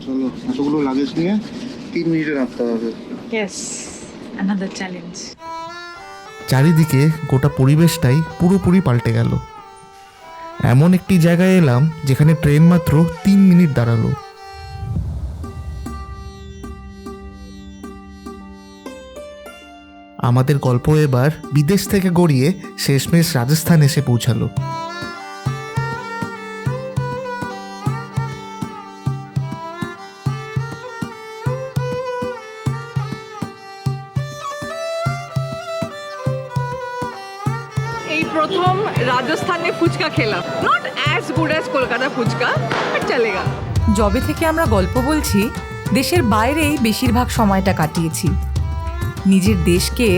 চলো এতগুলো লাগেজ নিয়ে 3 মিনিটে নামতে হবে। Yes, another challenge. চারিদিকে গোটা পরিবেশটাই পুরোপুরি পাল্টে গেল। এমন একটি জায়গায় এলাম যেখানে ট্রেন মাত্র 3 মিনিট দাঁড়ালো। আমাদের গল্প এবার বিদেশ থেকে গড়িয়ে শেষমেশ রাজস্থান এসে পৌঁছালো। এই প্রথম রাজস্থানে ফুচকা খেলাম, not as good as Kolkata phuchka, but চলেগা। যবে থেকে আমরা গল্প বলছি, দেশের বাইরেই বেশিরভাগ সময়টা কাটিয়েছি। নিজের দেশকে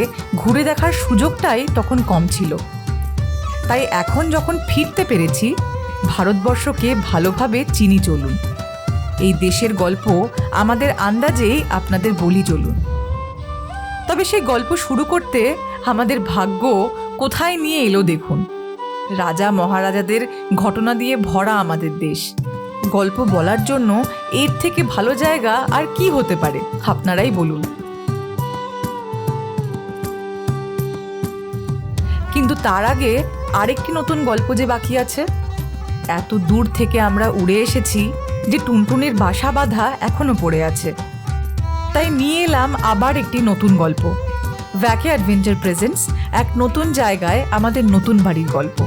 ঘুরে দেখার সুযোগটাই তখন কম ছিল। তাই এখন যখন ফিরতে পেরেছি, ভারতবর্ষকে ভালোভাবে চিনি চলুন। এই দেশের গল্প আমাদের আন্দাজেই আপনাদের বলি চলুন। তবে সেই গল্প শুরু করতে আমাদের ভাগ্য কোথায় নিয়ে এলো দেখুন। রাজা মহারাজাদের ঘটনা দিয়ে ভরা আমাদের দেশ। গল্প বলার জন্য এর থেকে ভালো জায়গা আর কি হতে পারে, আপনারাই বলুন। কিন্তু তার আগে আরেকটি নতুন গল্প যে বাকি আছে। এত দূর থেকে আমরা উড়ে এসেছি যে টুনটুনির বাসা বাঁধা এখনো পড়ে আছে। তাই নিয়ে এলাম আবার একটি নতুন গল্প। ভ্যাকে অ্যাডভেঞ্চার প্রেজেন্টস এক নতুন জায়গায় আমাদের নতুন বাড়ির গল্প।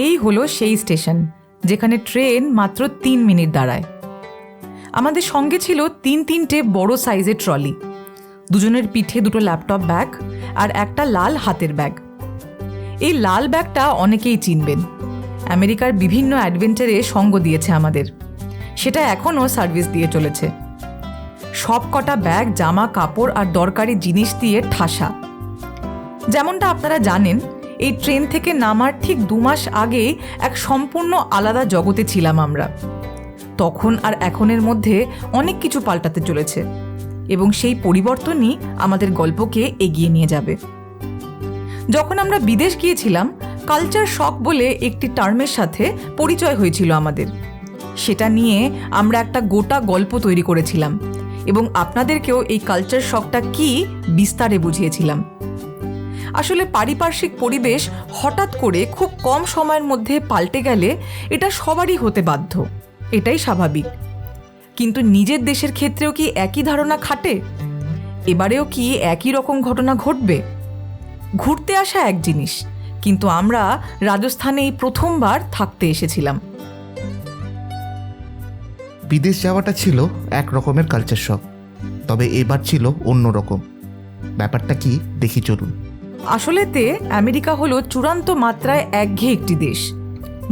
এই হলো সেই স্টেশন যেখানে ট্রেন মাত্র 3 মিনিট দাঁড়ায়। আমাদের সঙ্গে ছিল 3-3টে বড় সাইজের ট্রলি, দুজনের পিঠে 2টো ল্যাপটপ ব্যাগ আর একটা লাল হাতের ব্যাগ। এই লাল ব্যাগটা অনেকেই চিনবেন, আমেরিকার বিভিন্ন অ্যাডভেঞ্চারে সঙ্গ দিয়েছে আমাদের। সেটা এখনও সার্ভিস দিয়ে চলেছে। সব কটা ব্যাগ জামা কাপড় আর দরকারি জিনিস দিয়ে ঠাসা। যেমনটা আপনারা জানেন, এই ট্রেন থেকে নামার ঠিক 2 মাস আগে এক সম্পূর্ণ আলাদা জগতে ছিলাম আমরা। তখন আর এখনের মধ্যে অনেক কিছু পাল্টাতে চলেছে এবং সেই পরিবর্তনই আমাদের গল্পকে এগিয়ে নিয়ে যাবে। যখন আমরা বিদেশ গিয়েছিলাম, কালচার শক বলে একটি টার্মের সাথে পরিচয় হয়েছিল আমাদের। সেটা নিয়ে আমরা একটা গোটা গল্প তৈরি করেছিলাম এবং আপনাদেরকেও এই কালচার শকটা কি বিস্তারে বুঝিয়েছিলাম। আসলে পারিপার্শ্বিক পরিবেশ হঠাৎ করে খুব কম সময়ের মধ্যে পাল্টে গেলে এটা সবারই হতে বাধ্য, এটাই স্বাভাবিক। কিন্তু নিজের দেশের ক্ষেত্রেও কি একই ধারণা খাটে? এবারেও কি একই রকম ঘটনা ঘটবে? ঘুরতে আসা এক জিনিস, কিন্তু আমরা রাজস্থানে এই প্রথমবার থাকতে এসেছিলাম। বিদেশ যাওয়াটা ছিল এক রকমের কালচার শক, তবে এবার ছিল অন্য রকম। ব্যাপারটা কি দেখি চলুন। আসলেতে আমেরিকা হলো চূড়ান্ত মাত্রায় একঘেয়ে একটি দেশ।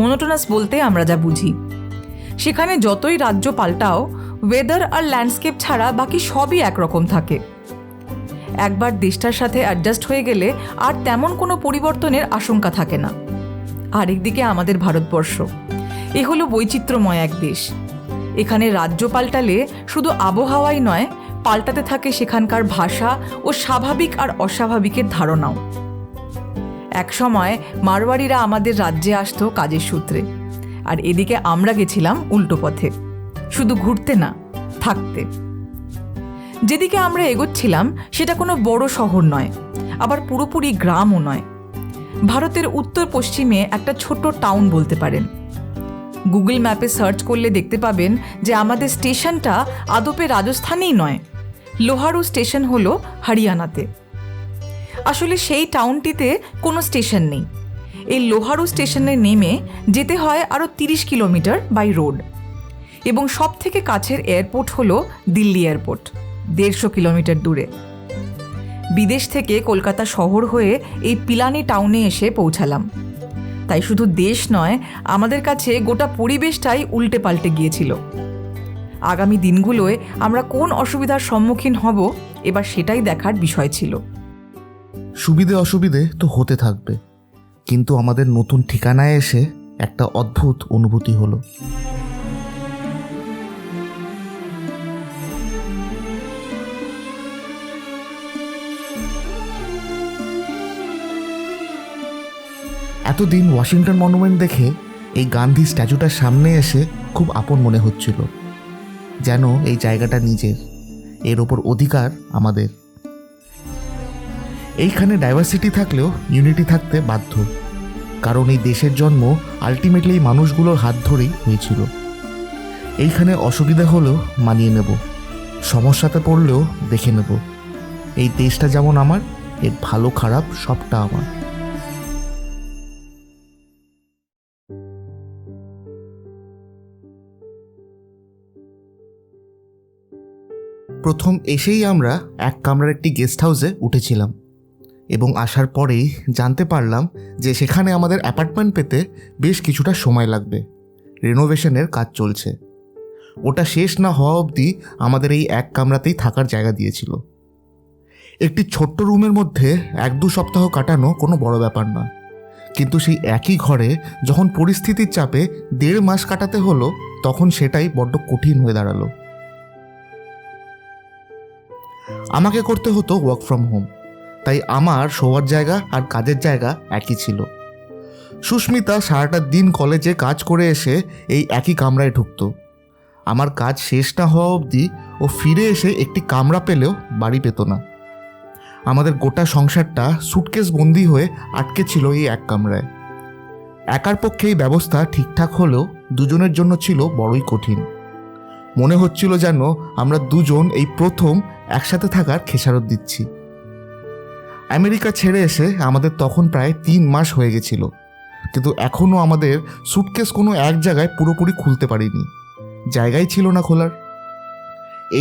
মনোটোনাস বলতে আমরা যা বুঝি। সেখানে যতই রাজ্য পাল্টাও, ওয়েদার আর ল্যান্ডস্কেপ ছাড়া বাকি সবই একরকম থাকে। একবার দেশটার সাথে অ্যাডজাস্ট হয়ে গেলে আর তেমন কোনো পরিবর্তনের আশঙ্কা থাকে না। আরেকদিকে আমাদের ভারতবর্ষ, এ হলো বৈচিত্র্যময় এক দেশ। এখানে রাজ্য পাল্টালে শুধু আবহাওয়াই নয়, পাল্টাতে থাকে সেখানকার ভাষা ও স্বাভাবিক আর অস্বাভাবিকের ধারণাও। একসময় মারওয়াড়িরা আমাদের রাজ্যে আসতো কাজের সূত্রে, আর এদিকে আমরা গেছিলাম উল্টো পথে, শুধু ঘুরতে না, থাকতে। যেদিকে আমরা এগোচ্ছিলাম সেটা কোনো বড় শহর নয়, আবার পুরোপুরি গ্রামও নয়। ভারতের উত্তর পশ্চিমে একটা ছোট টাউন বলতে পারেন। গুগল ম্যাপে সার্চ করলে দেখতে পাবেন যে আমাদের স্টেশনটা আদপে রাজস্থানেই নয়, লোহারু স্টেশন হলো হরিয়ানাতে। আসলে সেই টাউনটিতে কোনো স্টেশন নেই। এই লোহারু স্টেশনে নেমে যেতে হয় আরও 30 কিলোমিটার বাই রোড, এবং সব থেকে কাছের এয়ারপোর্ট হলো দিল্লি এয়ারপোর্ট, 150 কিলোমিটার দূরে। বিদেশ থেকে কলকাতা শহর হয়ে এই পিলানি টাউনে এসে পৌঁছালাম। তাই শুধু দেশ নয়, আমাদের কাছে গোটা পরিবেশটাই উল্টে পাল্টে গিয়েছিল। আগামী দিনগুলোয় আমরা কোন অসুবিধার সম্মুখীন হব এবার সেটাই দেখার বিষয় ছিল। সুবিধে অসুবিধে তো হতে থাকবে, কিন্তু আমাদের নতুন ঠিকানায় এসে একটা অদ্ভুত অনুভূতি হলো। এতদিন ওয়াশিংটন মনুমেন্ট দেখে এই গান্ধী স্ট্যাচুটার সামনে এসে খুব আপন মনে হচ্ছিল, যেন এই জায়গাটা নিজের, এর ওপর অধিকার আমাদের। এইখানে ডাইভার্সিটি থাকলেও ইউনিটি থাকতে বাধ্য, কারণ এই দেশের জন্ম আলটিমেটলি এই মানুষগুলোর হাত ধরেই হয়েছিল। এইখানে অসুবিধা হলেও মানিয়ে নেব, সমস্যাতে পড়লেও দেখে নেব। এই দেশটা যেমন আমার, এর ভালো খারাপ সবটা আমার। প্রথম এসেই আমরা এক কামরার একটি গেস্ট হাউসে উঠেছিলাম এবং আসার পরেই জানতে পারলাম যে সেখানে আমাদের অ্যাপার্টমেন্ট পেতে বেশ কিছুটা সময় লাগবে। রেনোভেশনের কাজ চলছে। ওটা শেষ না হওয়া অবধি আমাদের এই এক কামরাতেই থাকার জায়গা দিয়েছিল। একটি ছোট্ট রুমের মধ্যে 1-2 সপ্তাহ কাটানো কোনো বড় ব্যাপার না, কিন্তু সেই একই ঘরে যখন পরিস্থিতির চাপে 1.5 মাস কাটাতে হলো, তখন সেটাই বড্ড কঠিন হয়ে দাঁড়ালো। আমাকে করতে হতো ওয়ার্ক ফ্রম হোম, তাই আমার শোয়ার জায়গা আর কাজের জায়গা একই ছিল। সুস্মিতা সারাটা দিন কলেজে কাজ করে এসে এই একই কামরায় ঢুকতো। আমার কাজ শেষ না হওয়া অবধি ও ফিরে এসে একটি কামরা পেলেও বাড়ি পেত না। আমাদের গোটা সংসারটা সুটকেস বন্দি হয়ে আটকে ছিল এই এক কামরায়। একার পক্ষে এই ব্যবস্থা ঠিকঠাক হলেও দুজনের জন্য ছিল বড়ই কঠিন। মনে হচ্ছিল যেন আমরা দুজন এই প্রথম একসাথে থাকার খেসারত দিচ্ছি। আমেরিকা ছেড়ে এসে আমাদের তখন প্রায় 3 মাস হয়ে গেছিল, কিন্তু এখনও আমাদের সুটকেস কোনো এক জায়গায় পুরোপুরি খুলতে পারিনি, জায়গাই ছিল না খোলার।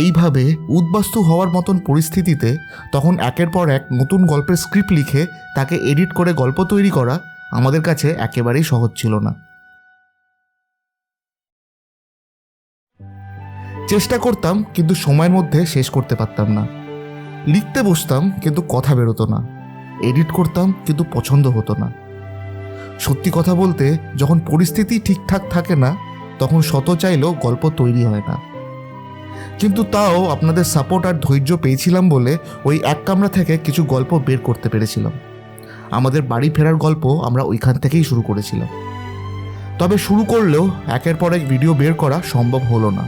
এইভাবে উদ্বাস্তু হওয়ার মতন পরিস্থিতিতে তখন একের পর এক নতুন গল্পের স্ক্রিপ্ট লিখে তাকে এডিট করে গল্প তৈরি করা আমাদের কাছে একেবারেই সহজ ছিল না। চেষ্টা করতাম কিন্তু সময়ের মধ্যে শেষ করতে পারতাম না। লিখতে বসতাম কিন্তু কথা বেরোতো না, এডিট করতাম কিন্তু পছন্দ হতো না। সত্যি কথা বলতে, যখন পরিস্থিতি ঠিকঠাক থাকে না তখন শত চাইলেও গল্প তৈরি হয় না। কিন্তু তাও আপনাদের সাপোর্ট আর ধৈর্য পেয়েছিলাম বলে ওই এক কামরা থেকে কিছু গল্প বের করতে পেরেছিলাম। আমাদের বাড়ি ফেরার গল্প আমরা ওইখান থেকেই শুরু করেছিলাম। তবে শুরু করলেও একের পর এক ভিডিও বের করা সম্ভব হলো না।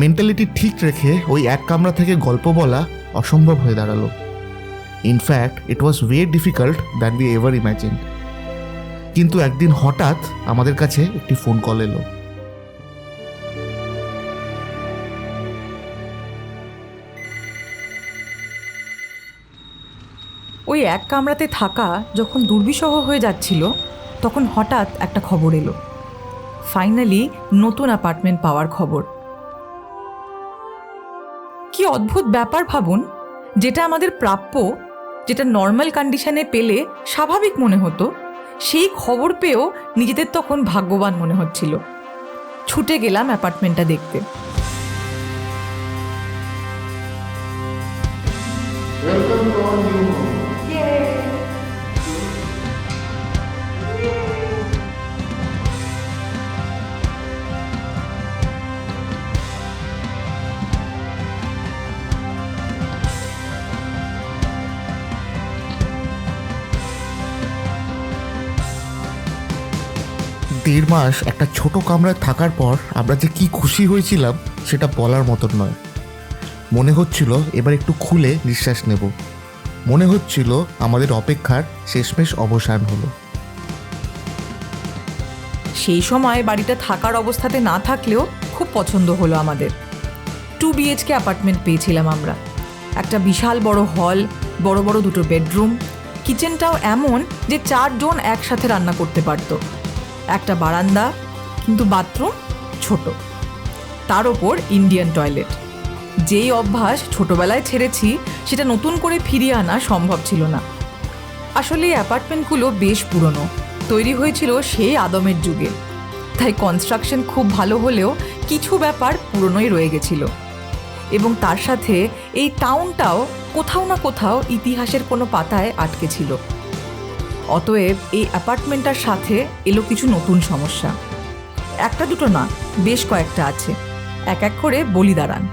মেন্টালিটি ঠিক রেখে ওই এক কামরা থেকে গল্প বলা অসম্ভব হয়ে দাঁড়ালো। In fact it was way difficult than we ever imagine. কিন্তু একদিন হঠাৎ আমাদের কাছে একটি ফোন কল এলো। ওই এক কামরাতে থাকা যখন দুর্বিষহ হয়ে যাচ্ছিল, তখন হঠাৎ একটা খবর এলো। ফাইনালি নতুন অ্যাপার্টমেন্ট পাওয়ার খবর। কি অদ্ভুত ব্যাপার ভাবুন, যেটা আমাদের প্রাপ্য, যেটা নর্মাল কন্ডিশনে পেলে স্বাভাবিক মনে হতো, সেই খবর পেয়েও নিজেদের তখন ভাগ্যবান মনে হচ্ছিল। ছুটে গেলাম অ্যাপার্টমেন্টটা দেখতে। দেড় মাস একটা ছোট কামরায় থাকার পর আমরা যে কি খুশি হয়েছিলাম সেটা বলার মতন নয়। মনে হচ্ছিল এবার একটু খুলে নিঃশ্বাস নেব। মনে হচ্ছিল আমাদের অপেক্ষার শেষমেশ অবসান হলো। সেই সময় বাড়িটা থাকার অবস্থাতে না থাকলেও খুব পছন্দ হলো আমাদের। 2 BHK অ্যাপার্টমেন্ট পেয়েছিলাম আমরা। একটা বিশাল বড় হল, বড় বড় 2 বেডরুম, কিচেনটাও এমন যে 4 জন একসাথে রান্না করতে পারতো। একটা বারান্দা, কিন্তু বাথরুম ছোট, তার ওপর ইন্ডিয়ান টয়লেট। যেই অভ্যাস ছোটবেলায় ছেড়েছি সেটা নতুন করে ফিরিয়ে আনা সম্ভব ছিল না। আসলে এই অ্যাপার্টমেন্টগুলো বেশ পুরনো, তৈরি হয়েছিল সেই আদমের যুগে, তাই কনস্ট্রাকশন খুব ভালো হলেও কিছু ব্যাপার পুরনোই রয়ে গেছিল, এবং তার সাথে এই টাউনটাও কোথাও না কোথাও ইতিহাসের কোনো পাতায় আটকে ছিল। অতএব এই অ্যাপার্টমেন্টটার সাথে এলো কিছু নতুন সমস্যা। একটা দুটো না, বেশ কয়েকটা আছে। এক এক করে বলি দাঁড়ান।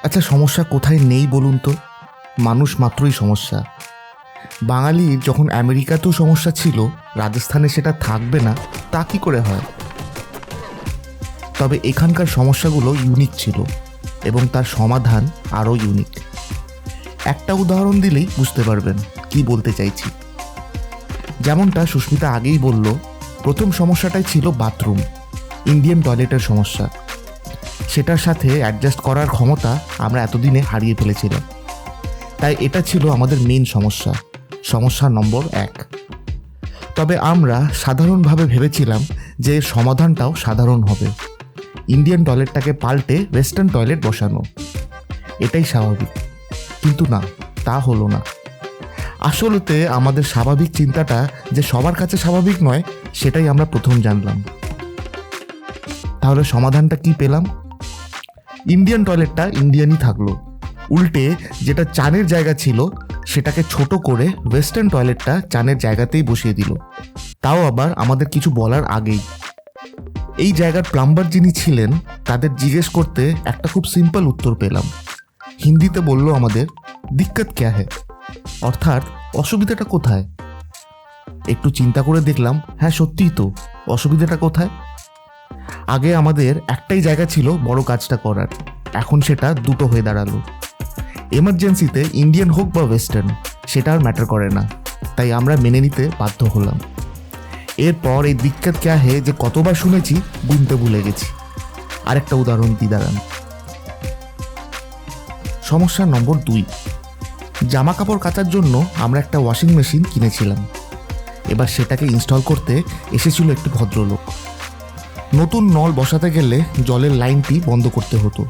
আচ্ছা, সমস্যা কোথায় নেই বলুন তো? মানুষ মাত্রই সমস্যা। বাঙালির যখন আমেরিকাতেও সমস্যা ছিল, রাজস্থানে সেটা থাকবে না তা কী করে হয়? তবে এখানকার সমস্যাগুলো ইউনিক ছিল এবং তার সমাধান আরও ইউনিক। একটা উদাহরণ দিলেই বুঝতে পারবেন কি বলতে চাইছি। যেমনটা সুস্মিতা আগেই বলল, প্রথম সমস্যাটাই ছিল বাথরুম, ইন্ডিয়ান টয়লেটের সমস্যা। সেটার সাথে অ্যাডজাস্ট করার ক্ষমতা আমরা এতদিনে হারিয়ে ফেলেছিলাম। তাই এটা ছিল আমাদের মেন সমস্যা, সমস্যা নম্বর 1। তবে আমরা সাধারণভাবে ভেবেছিলাম যে এর সমাধানটাও সাধারণ হবে, ইন্ডিয়ান টয়লেটটাকে পাল্টে ওয়েস্টার্ন টয়লেট বসানো। এটাই স্বাভাবিক, কিন্তু না, তা হলো না। আসলেতে আমাদের স্বাভাবিক চিন্তাটা যে সবার কাছে স্বাভাবিক নয়, সেটাই আমরা প্রথম জানলাম। তাহলে সমাধানটা কি পেলাম? ইন্ডিয়ান টয়লেটটা ইন্ডিয়ানই থাকলো, উল্টে যেটা চানের জায়গা ছিল সেটাকে ছোট করে ওয়েস্টার্ন টয়লেটটা চানের জায়গাতেই বসিয়ে দিল, তাও আবার আমাদের কিছু বলার আগেই। এই জায়গার প্লাম্বার যিনি ছিলেন তাদের জিজ্ঞেস করতে একটা খুব সিম্পল উত্তর পেলাম। হিন্দিতে বলল আমাদের, দিক্কত ক্যা হ্যায়, অর্থাৎ অসুবিধাটা কোথায়? একটু চিন্তা করে দেখলাম, হ্যাঁ সত্যিই তো, অসুবিধাটা কোথায়? আগে আমাদের একটাই জায়গা ছিল বড় কাজটা করার, এখন সেটা দুটো হয়ে দাঁড়ালো। এমার্জেন্সিতে ইন্ডিয়ান হোক বা ওয়েস্টার্ন সেটা আর ম্যাটার করে না, তাই আমরা মেনে নিতে বাধ্য হলাম। এরপর এই দিক্কত ক্যা হে যে কতবার শুনেছি গুনতে ভুলে গেছি। আরেকটা উদাহরণ দিই দাঁড়ান। সমস্যা নম্বর 2, জামা কাপড় কাচার জন্য আমরা একটা ওয়াশিং মেশিন কিনেছিলাম। এবার সেটাকে ইনস্টল করতে এসেছিল একটি ভদ্রলোক। নতুন নল বসাতে গেলে জলের লাইনটি বন্ধ করতে হতো,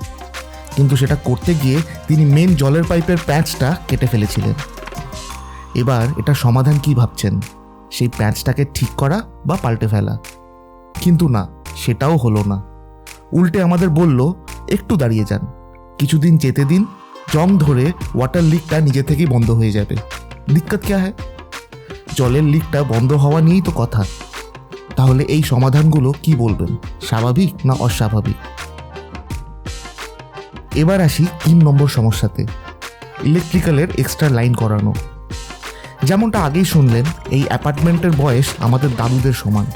কিন্তু সেটা করতে গিয়ে তিনি মেন জলের পাইপের প্যাঁচটা কেটে ফেলেছিলেন। এবার এটা সমাধান কি ভাবছেন? সেই প্যাঁচটাকে ঠিক করা বা পাল্টে ফেলা? কিন্তু না, সেটাও হলো না। উল্টে আমাদের বলল, একটু দাঁড়িয়ে যান, কিছুদিন যেতে দিন, জং ধরে ওয়াটার লিকটা নিজে থেকেই বন্ধ হয়ে যাবে। দিক্কত ক্যা হ্যায়? জলের লিকটা বন্ধ হওয়া নিয়েই তো কথা। তাহলে এই সমাধানগুলো কি বলবেন, স্বাভাবিক না অস্বাভাবিক? এবার আসি 3 নম্বর সমস্যাতে, ইলেকট্রিক্যালের এক্সট্রা লাইন করানো। যেমনটা আগেই শুনলেন, এই অ্যাপার্টমেন্টের বয়স আমাদের দাদুদের সমান,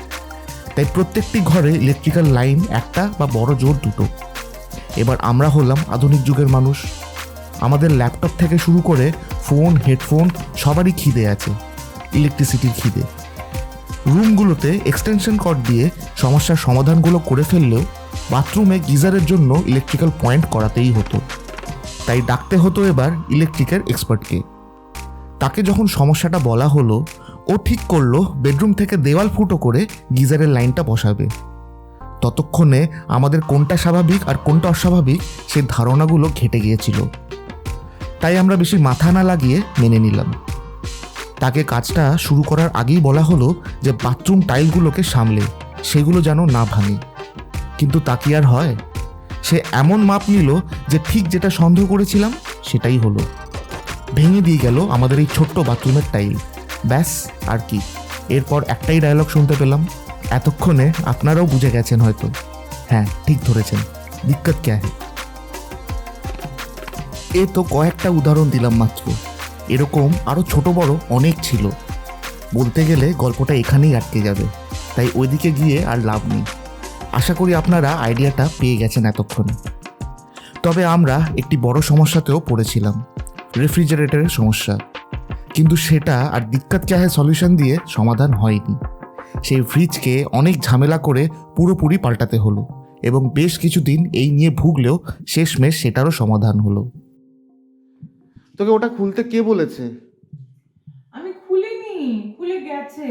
তাই প্রত্যেকটি ঘরে ইলেকট্রিক্যাল লাইন একটা বা বড় জোর দুটো। এবার আমরা হলাম আধুনিক যুগের মানুষ, আমাদের ল্যাপটপ থেকে শুরু করে ফোন, হেডফোন সবারই খিদে আছে, ইলেকট্রিসিটির খিদে। রুমগুলোতে এক্সটেনশন কর্ড দিয়ে সমস্যার সমাধানগুলো করে ফেললেও বাথরুমে গিজারের জন্য ইলেকট্রিক্যাল পয়েন্ট করাতেই হতো। তাই ডাকতে হতো এবার ইলেকট্রিকের এক্সপার্টকে। তাকে যখন সমস্যাটা বলা হলো, ও ঠিক করলো বেডরুম থেকে দেওয়াল ফুটো করে গিজারের লাইনটা বসাবে। ততক্ষণে আমাদের কোনটা স্বাভাবিক আর কোনটা অস্বাভাবিক সেই ধারণাগুলো ঘেটে গিয়েছিল। তাই আমরা বেশি মাথা না লাগিয়ে মেনে নিলাম। তাকে কাজটা শুরু করার আগেই বলা হলো যে বাথরুম টাইলগুলোকে সামলে সেগুলো যেন না ভাঙে। কিন্তু তা কি আর হয়? সে এমন মাপ নিল যে ঠিক যেটা সন্দেহ করেছিলাম সেটাই হলো, ভেঙে দিয়ে গেল আমাদের এই ছোট্ট বাথরুমের টাইল। ব্যাস, আর কি। এরপর একটাই ডায়লগ শুনতে পেলাম, এতক্ষণে আপনারাও বুঝে গেছেন হয়তো। হ্যাঁ, ঠিক ধরেছেন, দিক্কত ক্যা হ্যায়। এ তো কয়েকটা উদাহরণ দিলাম মাত্র, এরকম আরও ছোট বড় অনেক ছিল। বলতে গেলে গল্পটা এখানেই আটকে যাবে, তাই ওইদিকে গিয়ে আর লাভ নেই। আশা করি আপনারা আইডিয়াটা পেয়ে গেছেন এতক্ষণে। তবে আমরা একটি বড় সমস্যাতেও পড়েছিলাম, রেফ্রিজারেটরের সমস্যা। কিন্তু সেটা আর দিক্কত ক্যা হ্যায় সলিউশন দিয়ে সমাধান হয়নি। সেই ফ্রিজকে অনেক ঝামেলা করে পুরোপুরি পাল্টাতে হলো, এবং বেশ কিছুদিন এই নিয়ে ভুগলেও শেষমেশ সেটারও সমাধান হলো। তোকে ওটা খুলতে কে বলেছে? আমি খুলিনি, খুলে গেছে।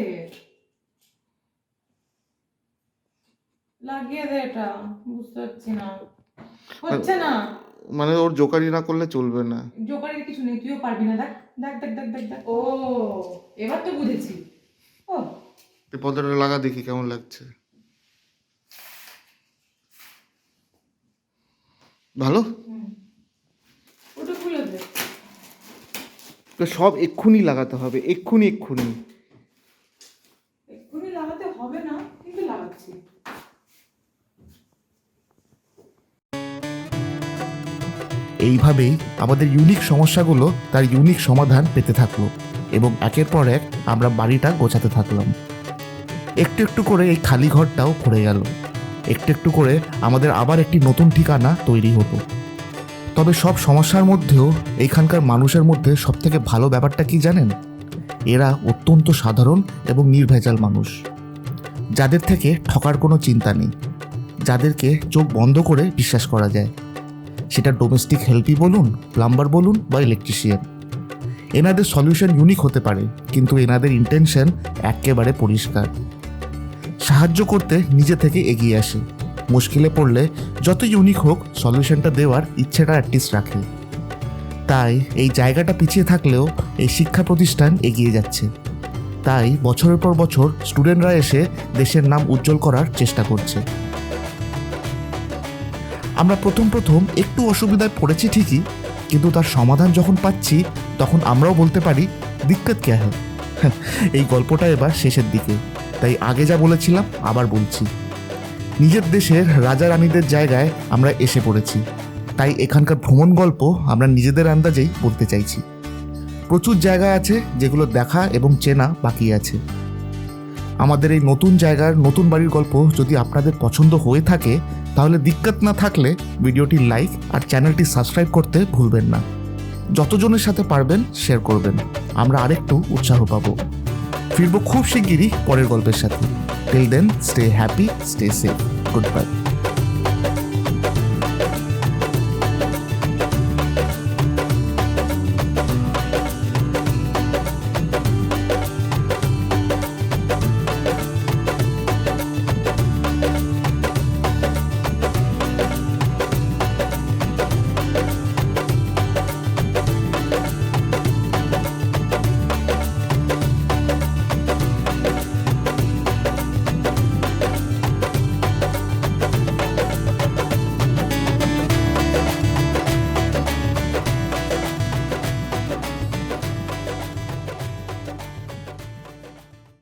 লাগিয়ে দে এটা, বুঝতে পারছি না, হচ্ছে না। মানে ওর জোকারি না করলে চলবে না। জোকারের কিছু নেই, তুইও পারবি না। দেখ দেখ দেখ দেখ দেখ দেখ। ও, এবার তো বুঝেছি। ও এই পর্দাটা লাগা দেখি কেমন লাগছে। ভালো? ওটা খুলে দে। তো সব এক্ষুনি লাগাতে হবে, এক্ষুনি। এক্ষুনি লাগাতে হবে না, কিন্তু লাগাচ্ছি। এইভাবেই আমাদের ইউনিক সমস্যাগুলো তার ইউনিক সমাধান পেতে থাকলো এবং একের পর এক আমরা বাড়িটা গোছাতে থাকলাম। একটু একটু করে এই খালি ঘরটাও ভরে গেল, একটু একটু করে আমাদের আবার একটি নতুন ঠিকানা তৈরি হতো। তবে সব সমস্যার মধ্যেও এইখানকার মানুষের মধ্যে সবথেকে ভালো ব্যাপারটা কি জানেন? এরা অত্যন্ত সাধারণ এবং নির্ভেজাল মানুষ, যাদের থেকে ঠকার কোনো চিন্তা নেই, যাদেরকে চোখ বন্ধ করে বিশ্বাস করা যায়। সেটা ডোমেস্টিক হেল্পই বলুন, প্লাম্বার বলুন বা ইলেকট্রিশিয়ান। এনাদের সলিউশন ইউনিক হতে পারে, কিন্তু এনাদের ইন্টেনশন একেবারে পরিষ্কার। সাহায্য করতে নিজে থেকে এগিয়ে আসে, মুশকিলে পড়লে যত ইউনিক হোক সলিউশনটা দেওয়ার ইচ্ছেটা অ্যাটলিস্ট রাখে। তাই এই জায়গাটা পিছিয়ে থাকলেও এই শিক্ষা প্রতিষ্ঠান এগিয়ে যাচ্ছে। তাই বছরের পর বছর স্টুডেন্টরা এসে দেশের নাম উজ্জ্বল করার চেষ্টা করছে। আমরা প্রথম একটু অসুবিধায় পড়েছি ঠিকই, কিন্তু তার সমাধান যখন পাচ্ছি তখন আমরাও বলতে পারি দিক্কত ক্যা হ্যায়। এই গল্পটা এবার শেষের দিকে, তাই আগে যা বলেছিলাম আবার বলছি। নিজের দেশের রাজা রানীদের জায়গায় আমরা এসে পড়েছি, তাই এখানকার ভ্রমণ গল্প আমরা নিজেদের আন্দাজেই বলতে চাইছি। প্রচুর জায়গা আছে যেগুলো দেখা এবং চেনা বাকি আছে। আমাদের এই নতুন জায়গার নতুন বাড়ির গল্প যদি আপনাদের পছন্দ হয়ে থাকে, তাহলে দিক্কত না থাকলে ভিডিওটি লাইক আর চ্যানেলটি সাবস্ক্রাইব করতে ভুলবেন না। যতজনের সাথে পারবেন শেয়ার করবেন, আমরা আরেকটু উৎসাহ পাবো। ফিরবো খুব শিগগিরই পরের গল্পের সাথে। Till then stay happy, stay safe, good by.